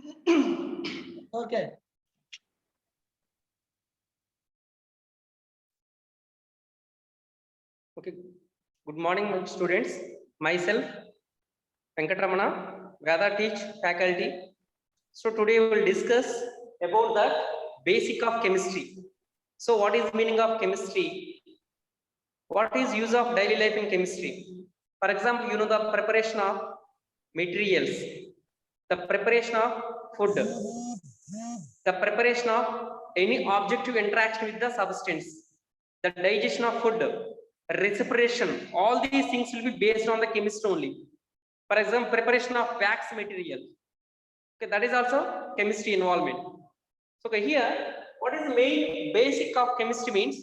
Okay. Okay. Good morning, students. Myself, Venkatramana, Veda Teach faculty. So today we will discuss about the basic of chemistry. So what is meaning of chemistry? What is use of daily life in chemistry? For example, you know the preparation of materials, the preparation of food, the preparation of any objective interaction with the substance, the digestion of food, respiration, all these things will be based on the chemistry only. For example, preparation of wax material. Okay, that is also chemistry involvement. So okay, here, what is the main basic of chemistry means?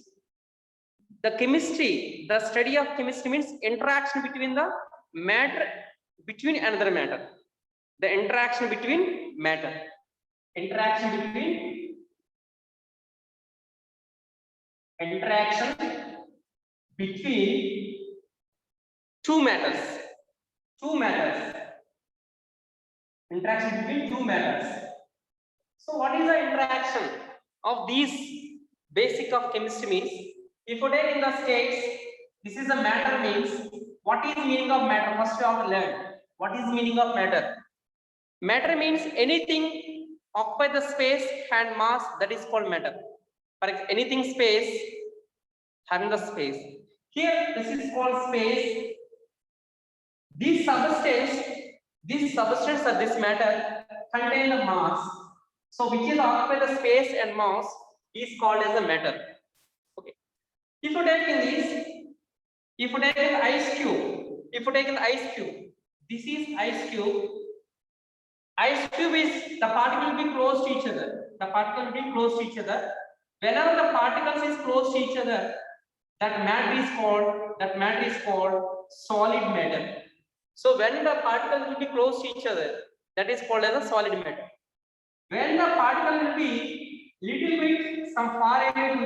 The chemistry, the study of chemistry means interaction between the matter, between another matter. The interaction between matter. Interaction between two matters. Interaction between two matters. So what is the interaction of these basic of chemistry means? If you take in the states, this is the matter means, what is meaning of matter? First you have to learn. What is meaning of matter? Matter means anything occupy the space and mass, that is called matter. For example, anything space having the space. Here this is called space. This substance or this matter contain the mass. So which is occupy the space and mass is called as a matter. Okay. If you take in this, if you take an ice cube, this is ice cube. Ice cube is, the particle will be close to each other. Whenever the particles is close to each other, that matter is called solid matter. So when the particles will be close to each other, that is called as a solid matter. When the particle will be little bit some far away to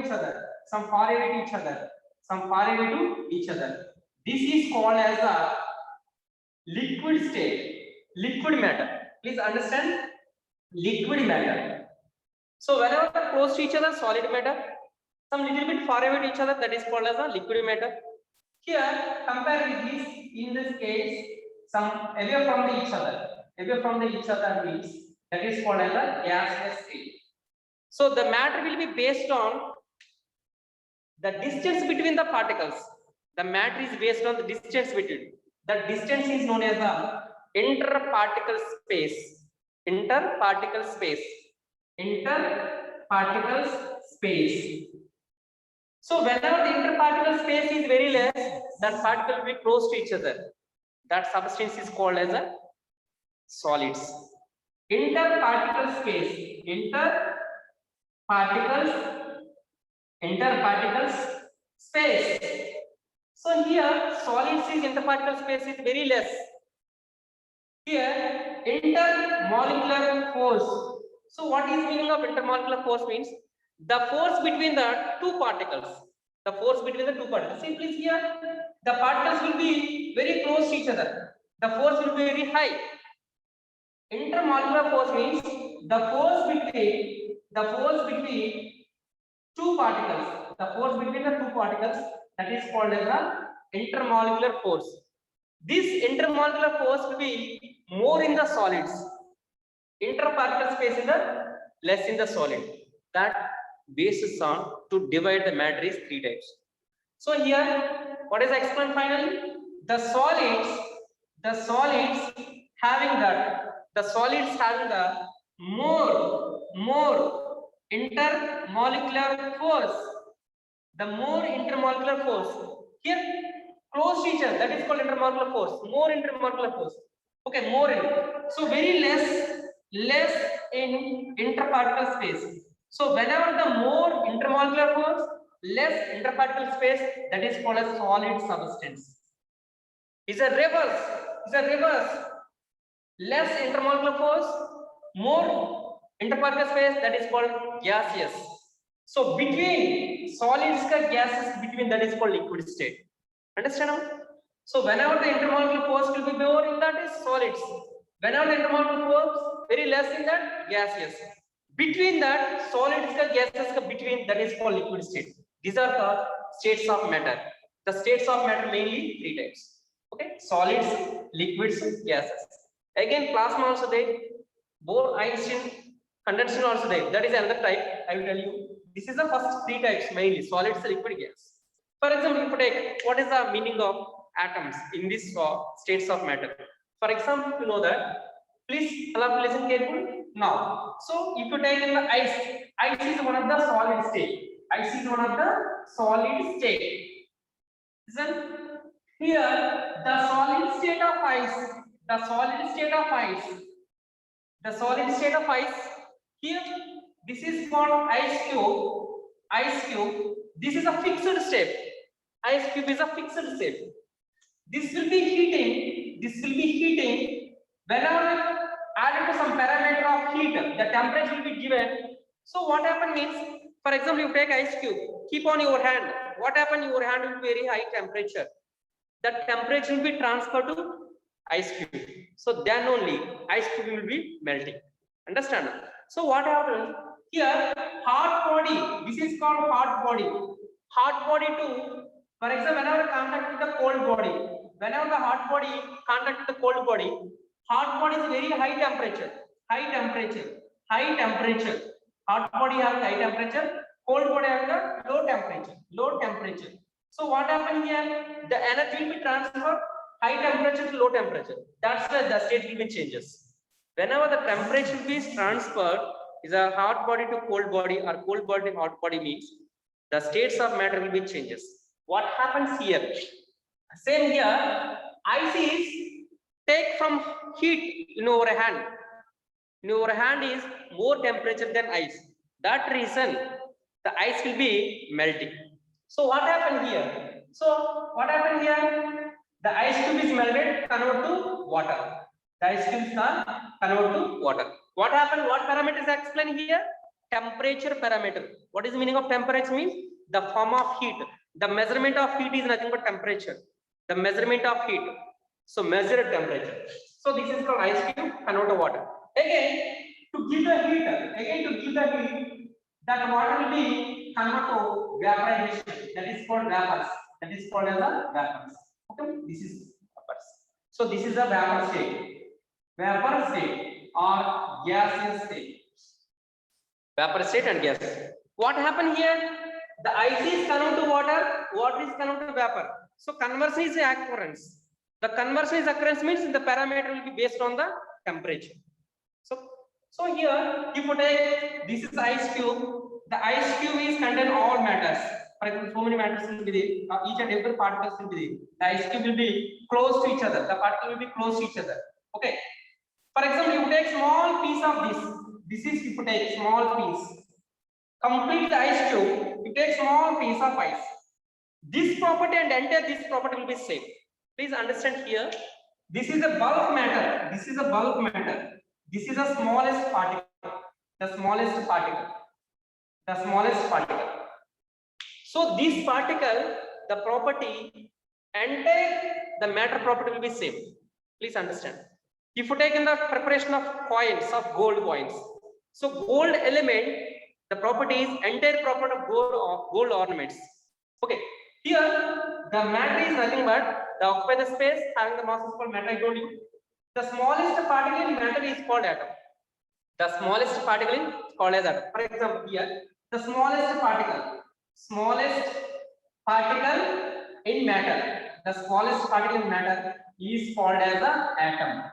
each other, this is called as a liquid state, liquid matter. Please understand, liquid matter. So whenever they are close to each other, solid matter. Some little bit far away to each other, that is called as a liquid matter. Here, compare with this. In this case, some away from each other means that is called as a gaseous state. So the matter will be based on the distance between the particles. The matter is based on the distance between. The distance is known as the interparticle space. Interparticle space. So whenever the interparticle space is very less, that particle will be close to each other. That substance is called as a solids. Interparticle space. Interparticles space. So here solids is interparticle space is very less. Here intermolecular force. So what is meaning of intermolecular force means? The force between the two particles. Simply here the particles will be very close to each other. The force will be very high. Intermolecular force means the force between two particles. That is called as the intermolecular force. This intermolecular force will be more in the solids. Interparticle space is the less in the solid. That basis on to divide the matter is three types. So here, what is explained finally? The solids having the more intermolecular force. The more intermolecular force. Here, close to each other, that is called intermolecular force. More intermolecular force. Okay, more in. So very less in interparticle space. So whenever the more intermolecular force, less interparticle space, that is called as solid substance. Is a reverse. Less intermolecular force, more interparticle space, that is called gaseous. So between solids and gases, between that is called liquid state. Understand? So whenever the intermolecular force will be more in that is solids. Whenever the intermolecular force very less in that gaseous. Between that solids ka gases ka between, that is called liquid state. These are the states of matter. The states of matter mainly three types. Okay, solids, liquids, gases. Again plasma also there, Bohr, Einstein, condensation also there. That is another type. I will tell you. This is the first three types mainly: solids, liquid, gas. For example, if you take what is the meaning of atoms in these states of matter. For example, to know that, please allow to listen carefully now. So if you take in the ice, ice is one of the solid state. Ice is one of the solid state. Listen here, the solid state of ice, the solid state of ice, the solid state of ice. Here, this is called ice cube. Ice cube. This is a fixed state. Ice cube is a fixed state. This will be heating. This will be heating. Whenever added to some parameter of heat, the temperature will be given. So what happens means, for example, you take ice cube, keep on your hand. What happens? Your hand will be very high temperature. That temperature will be transferred to ice cube. So then only ice cube will be melting. Understand? So what happens here? Hot body. This is called hot body. Hot body too. For example, whenever contact with the cold body, whenever the hot body contact with the cold body, hot body is very high temperature. High temperature. High temperature. Hot body has high temperature. Cold body has the low temperature. Low temperature. So what happens here? The energy will be transferred high temperature to low temperature. That's why the state will be changes. Whenever the temperature will be transferred, is a hot body to cold body or cold body to hot body means the states of matter will be changes. What happens here? Same here. Ice is take from heat in our hand. In our hand is more temperature than ice. That reason the ice will be melting. So what happened here? So what happened here? The ice cube is melted, convert to water. The ice cube is not convert to water. What happened? What parameter is explained here? Temperature parameter. What is the meaning of temperature? Means the form of heat. The measurement of heat is nothing but temperature. The measurement of heat. So measured temperature. So this is called ice cube, convert to water. Again, to give the heat, that water will be converted to vaporization. That is called vapors. That is called as a vapors. Okay, this is vapors. So this is a vapor state. Vapor state or gaseous state. Vapor state and gas. What happened here? The ice is converted to water. Water is converted to vapor. So conversion is occurrence. The conversion is occurrence means the parameter will be based on the temperature. So here, if you take this is ice cube, the ice cube is contain all matters. For example, so many matters will be there. Each and every particles will be there. The ice cube will be close to each other. The particle will be close to each other. Okay. For example, you take small piece of this. This is if you take small piece. Complete the ice cube. You take small piece of ice. This property and entire this property will be same. Please understand here. This is a bulk matter. This is a bulk matter. This is the smallest particle. The smallest particle. The smallest particle. So this particle, the property, entire the matter property will be same. Please understand. If you take in the preparation of coins, of gold coins, so gold element, the property is entire property of gold ornaments. Okay. Here the matter is nothing but the occupy the space having the mass is called matter. I told you. The smallest particle in matter is called atom. The smallest particle is called as atom. For example, here the smallest particle in matter. The smallest particle in matter is called as the atom.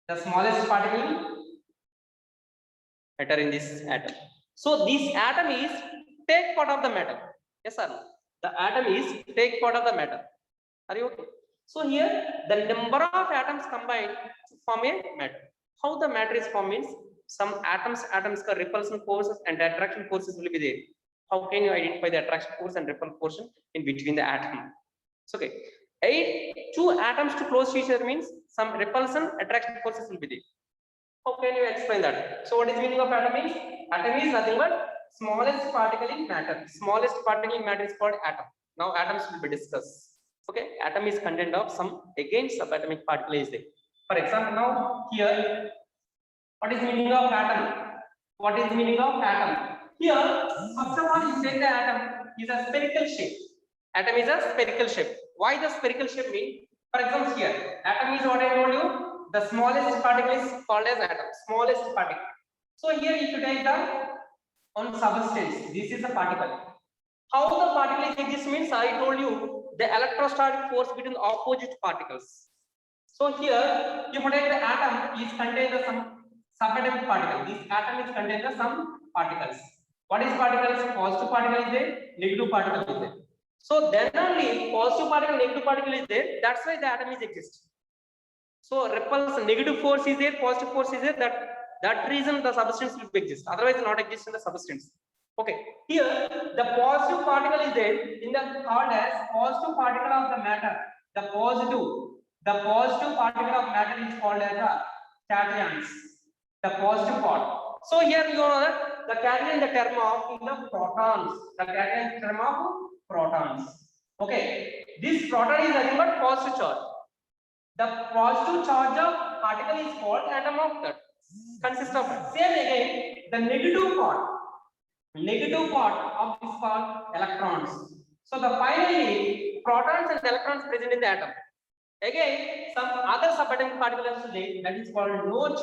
The smallest particle matter in this atom. So this atom is take part of the matter. Yes or no? The atom is take part of the matter. Are you okay? So here the number of atoms combined to form a matter. How the matter is formed means some atoms repulsion forces and attraction forces will be there. How can you identify the attraction force and repulsion force in between the atom? So okay, two atoms to close to each other means some repulsion attraction forces will be there. How can you explain that? So what is the meaning of atom means? Atom is nothing but smallest particle in matter. Smallest particle in matter is called atom. Now atoms will be discussed. Okay, atom is contained of some again subatomic particle is there. For example, now here What is the meaning of atom? What is the meaning of atom? Here, first of all, you say the atom is a spherical shape. Atom is a spherical shape. Why the spherical shape mean? For example, here, atom is what I told you. The smallest particle is called as atom. Smallest particle. So here, if you take the on substance, this is a particle. How the particle is exist means I told you the electrostatic force between opposite particles. So here, if you take the atom is contained some subatomic particle. This atom is contained some particles. What is particles? Positive particle is there, negative particle is there. So then only positive particle, negative particle is there. That's why the atom is exist. So repulse, negative force is there, positive force is there. That reason the substance will exist. Otherwise, not exist in the substance. Okay. Here the positive particle is there in the called as positive particle of the matter. The positive particle of matter is called as a cations. The positive part. So here you know that the cation the term of in the protons. The cation term of protons. Okay. This proton is nothing but positive charge. The positive charge of particle is called atom of that. Consists of same again the negative part of this called electrons. So the finally protons and electrons present in the atom. Again some other subatomic particles today that is called no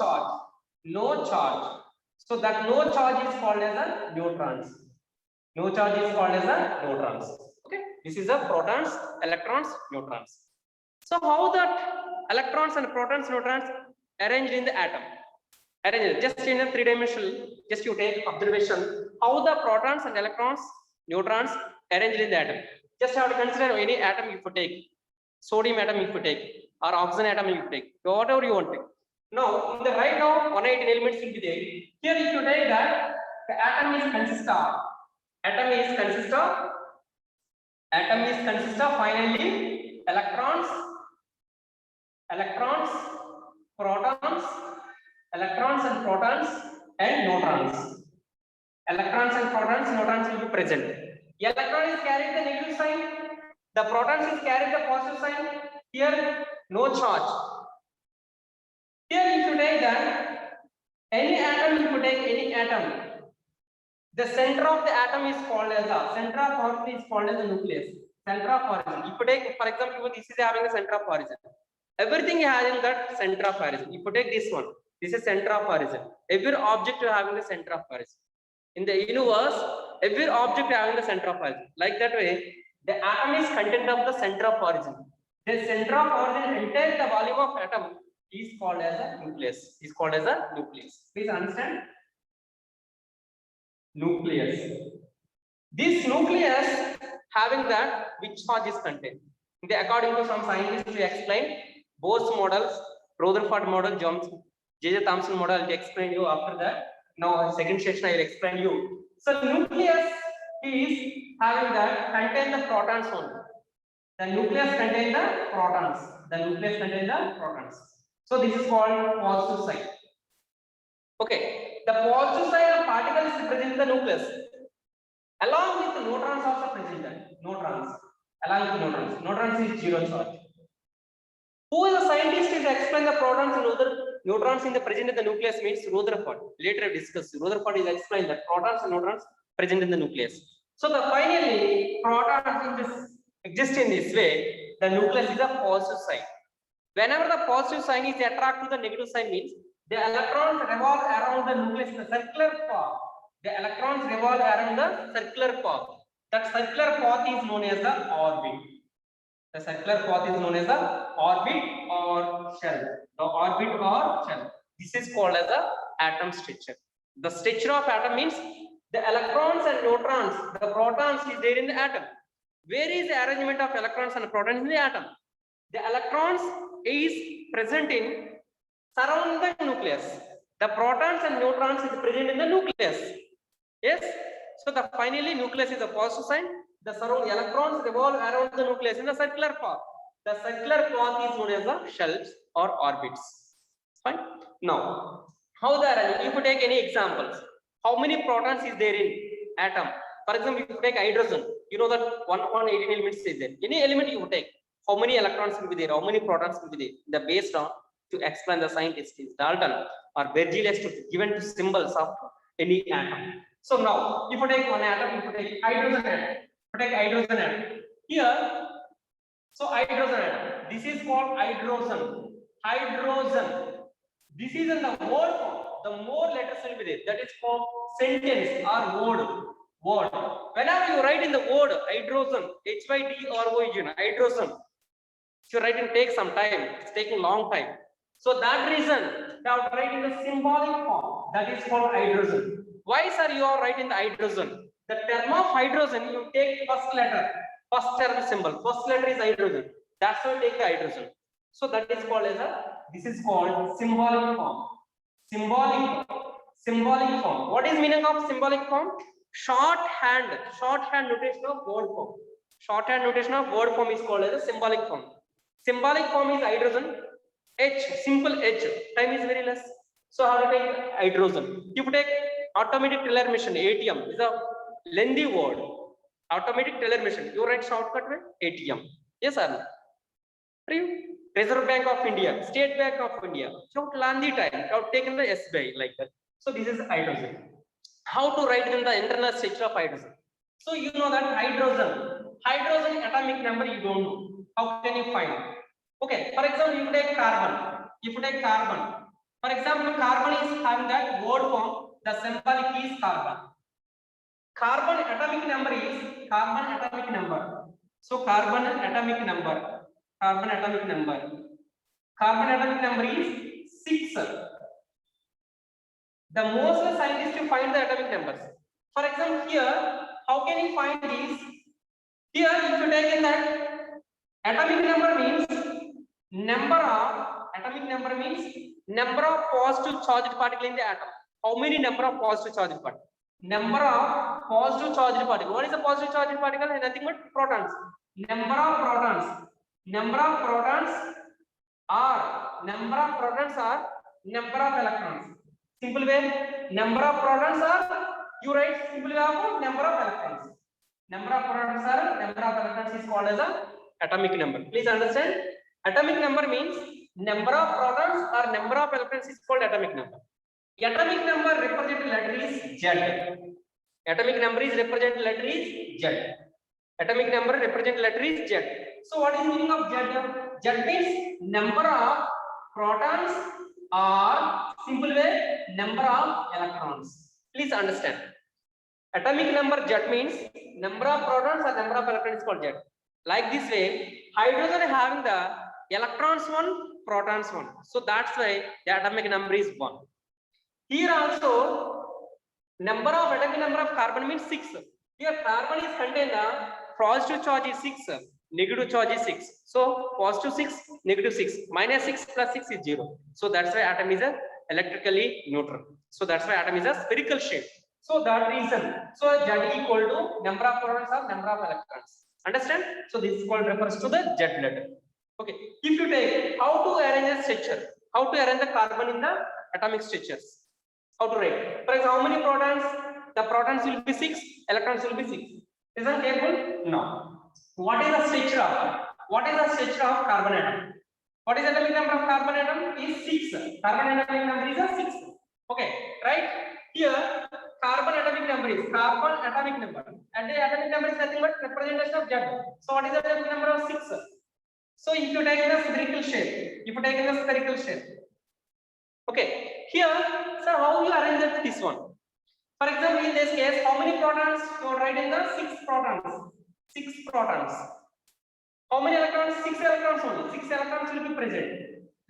charge. So that no charge is called as a neutrons. No charge is called as a neutrons. Okay, this is the protons, electrons, neutrons. So how that electrons and protons, neutrons arranged in the atom? Arranged just in a three-dimensional. Just you take observation how the protons and electrons, neutrons arranged in the atom. Just have to consider any atom you could take, sodium atom you could take, or oxygen atom you could take, whatever you want to take. Now, in the right now 118 elements will be there. Here, if you take that, the atom is consist of finally electrons, protons, and neutrons. Electrons and protons, neutrons will be present. The electron is carrying the negative sign. The protons is carrying the positive sign. Here, no charge. Here, if you take that, any atom, the center of the atom is called as the nucleus. Center of origin. If you take, for example, this is having a center of origin. Everything having that center of origin. If you take this one, this is center of origin. Every object having the center of origin. In the universe, every object having the center of origin. Like that way, the atom is content of the center of origin. The center of origin entire the volume of atom is called as a nucleus. Please understand. Nucleus. This nucleus having that which charge is contained. According to some scientists, we explain Bohr's models, Rutherford model, J.J. Thomson model. I'll explain you after that. Now, second session I will explain you. So, nucleus is having that contain the protons only. The nucleus contain the protons. So, this is called positive sign. Okay, the positive sign of particle is present in the nucleus. Along with the neutrons also present there. Neutrons is zero charge. Who is the scientist who explain the protons and neutrons in the present in the nucleus means Rutherford. Later I discuss. Rutherford is explained that protons and neutrons present in the nucleus. So the finally protons exist in this way. The nucleus is a positive sign. Whenever the positive sign is attracted to the negative sign means the electrons revolve around the nucleus in the circular path. That circular path is known as the orbit. The circular path is known as the orbit or shell. This is called as the atom structure. The structure of atom means the electrons and neutrons, the protons is there in the atom. Where is the arrangement of electrons and protons in the atom? The electrons is present in surrounding the nucleus. The protons and neutrons is present in the nucleus. Yes. So the finally nucleus is a positive sign. The surrounding electrons revolve around the nucleus in the circular path. The circular path is known as the shells or orbits. Fine. Now, how they are? If you take any examples, how many protons is there in atom? For example, if you take hydrogen, you know that 118 elements is there. Any element you take, how many electrons will be there? How many protons will be there? Based on to explain the scientist is Dalton or Berzelius to given to symbols of any atom. So now, if you take one atom, if you take hydrogen atom, if you take hydrogen atom here, so hydrogen atom, this is called hydrogen. Hydrogen. This is in the word form. The more letters will be there. That is called sentence or word. Word. Whenever you write in the word hydrogen, Hydrogen, hydrogen. If you write it take some time. It's taking long time. So that reason you have to write in the symbolic form. That is called hydrogen. Why, sir, you are writing the hydrogen? The term of hydrogen, you take first letter, first term symbol. First letter is hydrogen. That's why you take the hydrogen. So that is called as a. This is called symbolic form. Symbolic form. What is meaning of symbolic form? Shorthand notation of word form. Shorthand notation of word form is called as a symbolic form. Symbolic form is hydrogen. H, simple H. Time is very less. So how to take hydrogen? If you take automatic teller machine, ATM is a lengthy word. Automatic teller machine. You write shortcut with ATM. Yes or no? Reserve Bank of India, State Bank of India. So lengthy time. You have taken the SBI like that. So this is hydrogen. How to write in the internal structure of hydrogen? So you know that hydrogen atomic number you don't know. How can you find? Okay, for example, you take carbon. If you take carbon, for example, carbon is having that word form. The symbolic is carbon. Carbon atomic number is carbon atomic number. So carbon atomic number. Carbon atomic number is 6. The most scientists to find the atomic numbers. For example, here, how can you find these? Here, if you take in that atomic number means number of positive charged particle in the atom. How many number of positive charged particle? Number of positive charged particle. What is a positive charged particle? Nothing but protons. Number of protons are number of electrons. Simple way, number of protons are, you write simple way of number of electrons. Number of protons are number of electrons is called as a atomic number. Please understand, atomic number means number of protons or number of electrons is called atomic number. Atomic number represented letter is Z. Atomic number is represented letter is Z. Atomic number represented letter is Z. So what is the meaning of Z? Z means number of protons or simple way number of electrons. Please understand. Atomic number Z means number of protons or number of electrons is called Z. Like this way, hydrogen having the electrons 1, protons 1. So that's why the atomic number is 1. Here also, number of atomic number of carbon means 6. Here carbon is contained the positive charge is 6, negative charge is 6. So positive 6, negative 6, minus 6 plus 6 is 0. So that's why atom is a electrically neutral. So that's why atom is a spherical shape. So that reason, so Z equal to number of protons or number of electrons. Understand? So this is called refers to the Z letter. Okay. If you take how to arrange a structure, how to arrange the carbon in the atomic structures, how to write? For example, how many protons? The protons will be 6, electrons will be 6. Isn't careful? No. What is the structure of? What is the structure of carbon atom? What is the atomic number of carbon atom? Is 6. Carbon atomic number is a 6. Okay, right? Here, carbon atomic number is carbon atomic number, and the atomic number is nothing but representation of Z. So what is the atomic number of 6? So if you take in a spherical shape, okay. Here, so how you arrange this one? For example, in this case, how many protons? You write in the 6 protons. 6 protons. How many electrons? 6 electrons only. 6 electrons will be present.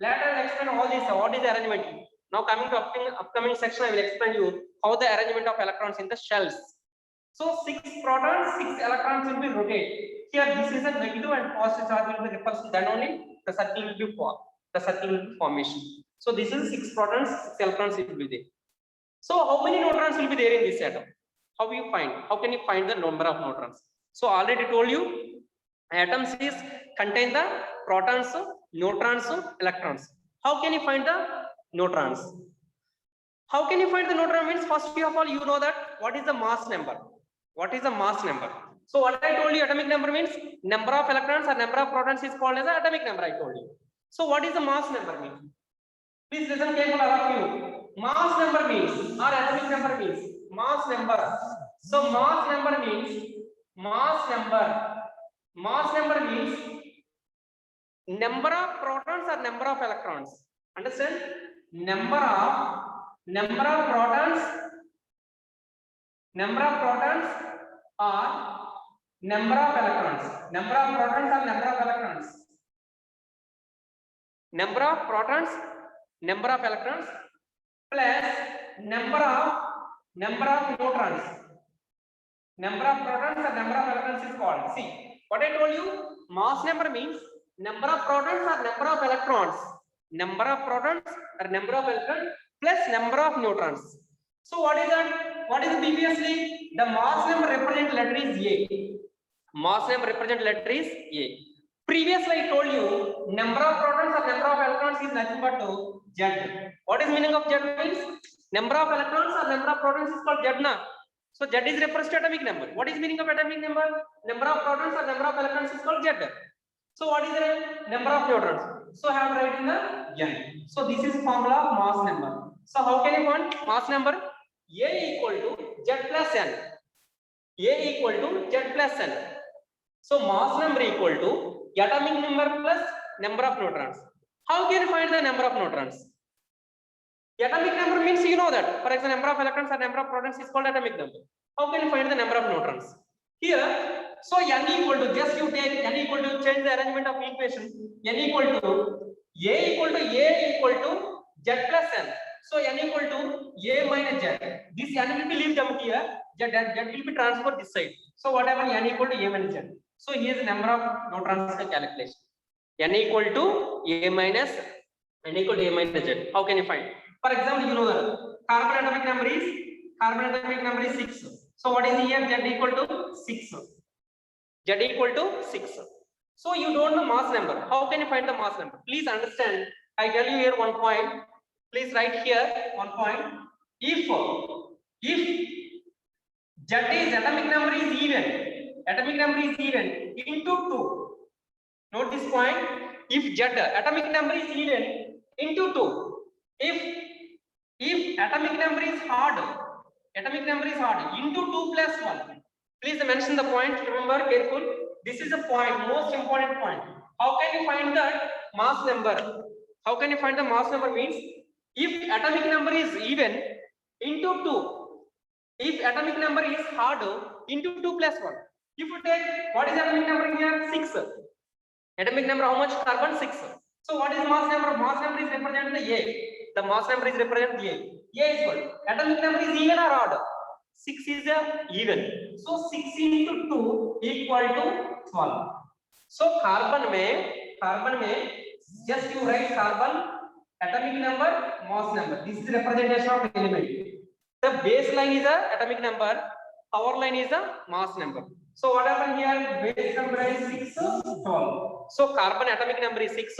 Later I will explain all this. What is the arrangement? Now coming to upcoming section, I will explain you how the arrangement of electrons in the shells. So 6 protons, 6 electrons will be rotated. Here this is a negative and positive charge will be repulsed. Then only the circle will be formed. The circle will be formation. So this is 6 protons, 6 electrons will be there. So how many neutrons will be there in this atom? How you find? How can you find the number of neutrons? So already told you, atoms is contain the protons, neutrons, electrons. How can you find the neutrons? How can you find the neutron? Means first of all, you know that what is the mass number? What is the mass number? So what I told you, atomic number means number of electrons or number of protons is called as the atomic number. I told you. So what is the mass number mean? Please listen carefully, all of you. Mass number means or atomic number means mass number. So mass number means number of protons or number of electrons. Understand? Number of protons or number of electrons. Number of protons or number of electrons. Number of protons, number of electrons plus number of neutrons. Number of protons or number of electrons is called. See, what I told you, mass number means number of protons or number of electrons. Number of protons or number of electrons plus number of neutrons. So what is that? What is previously? The mass number represent letter is A. Mass number represent letter is A. Previously I told you number of protons or number of electrons is nothing but Z. What is meaning of Z means? Number of electrons or number of protons is called Z na. So Z is refers to atomic number. What is meaning of atomic number? Number of protons or number of electrons is called Z. So what is the number of neutrons? So I have write in the N. So this is formula of mass number. So how can you find mass number? A equal to Z plus N. A equal to Z plus N. So mass number equal to atomic number plus number of neutrons. How can you find the number of neutrons? Atomic number means you know that. For example, number of electrons or number of protons is called atomic number. How can you find the number of neutrons? Here, so N equal to, just you take N equal to, change the arrangement of equation. N equal to A equal to Z plus N. So N equal to A minus Z. This N will be leave them here. Z will be transferred this side. So whatever N equal to A minus Z. So here is the number of neutrons calculation. N equal to A minus Z. How can you find? For example, you know that carbon atomic number is 6. So what is here? Z equal to 6. Z equal to 6. So you don't know mass number. How can you find the mass number? Please understand. I tell you here one point. Please write here one point. If Z is atomic number is even into 2. Note this point. If Z atomic number is even into 2. If atomic number is odd into 2 plus 1. Please mention the point. Remember careful. This is the point, most important point. How can you find the mass number? How can you find the mass number means if atomic number is even into 2. If atomic number is odd into 2 plus 1. If you take what is atomic number here? 6. Atomic number how much? Carbon 6. So what is mass number? Mass number is represent the A. The mass number is represent A. A is what? Atomic number is even or odd? 6 is even. So 6 into 2 equal to 12. So carbon में just you write carbon atomic number, mass number. This is the representation of element. The baseline is a atomic number. Power line is a mass number. So what happened here? Base number is 6, 12. So carbon atomic number is 6,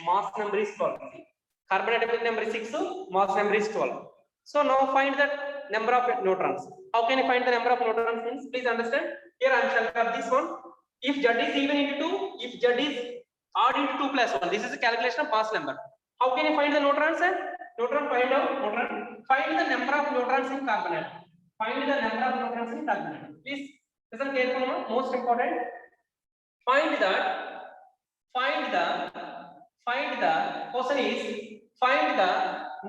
mass number is 12. Carbon atomic number is 6, mass number is 12. So now find the number of neutrons. How can you find the number of neutrons? Means please understand. Here I shall have this one. If Z is even into 2, if Z is odd into 2 plus 1, this is a calculation of mass number. How can you find the neutrons? Neutron, find out neutron. Find the number of neutrons in carbon atom. Find the number of neutrons in carbon atom. Please listen carefully. Most important. Find the question is find the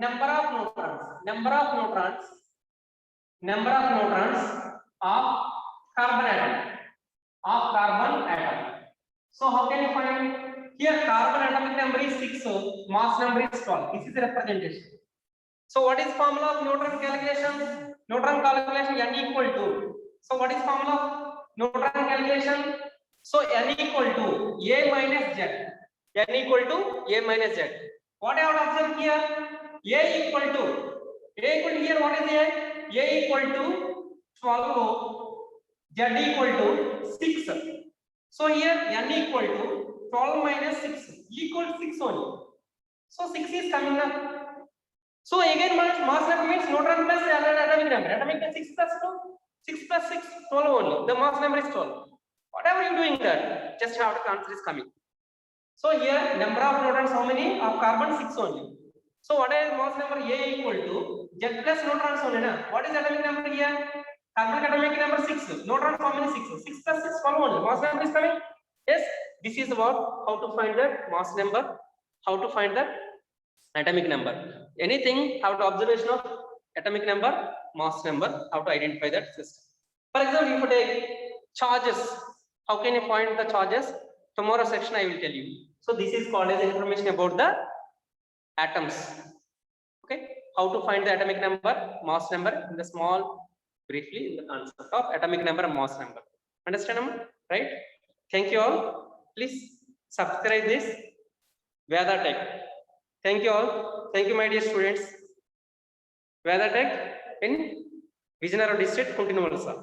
number of neutrons of carbon atom. So how can you find? Here carbon atomic number is 6, mass number is 12. This is the representation. So what is formula of neutron calculation? Neutron calculation N equal to. So what is formula of neutron calculation? So N equal to A minus Z. N equal to A minus Z. What I have observed here? A equal to here what is A? A equal to 12, Z equal to 6. So here N equal to 12 minus 6 equal to 6 only. So 6 is coming up. So again mass number means neutron plus atomic number. Atomic number 6 plus 2, 6 plus 6, 12 only. The mass number is 12. Whatever you doing that, just have the answer is coming. So here number of neutrons how many? Of carbon 6 only. So what is mass number A equal to Z plus neutrons only na? What is atomic number here? Carbon atomic number 6. Neutrons how many? 6. 6 plus 6 follow only. Mass number is coming. Yes. This is what how to find the mass number. How to find the atomic number. Anything how to observation of atomic number, mass number. How to identify that system. For example, if you take charges, how can you find the charges? Tomorrow section I will tell you. So this is called as information about the atoms. Okay, how to find the atomic number, mass number in the small briefly in the concept of atomic number and mass number. Understand, right? Thank you all. Please subscribe this Veda Tech. Thank you all. Thank you, my dear students. Veda Tech in Vijayanagara district, Kuntinvalsa.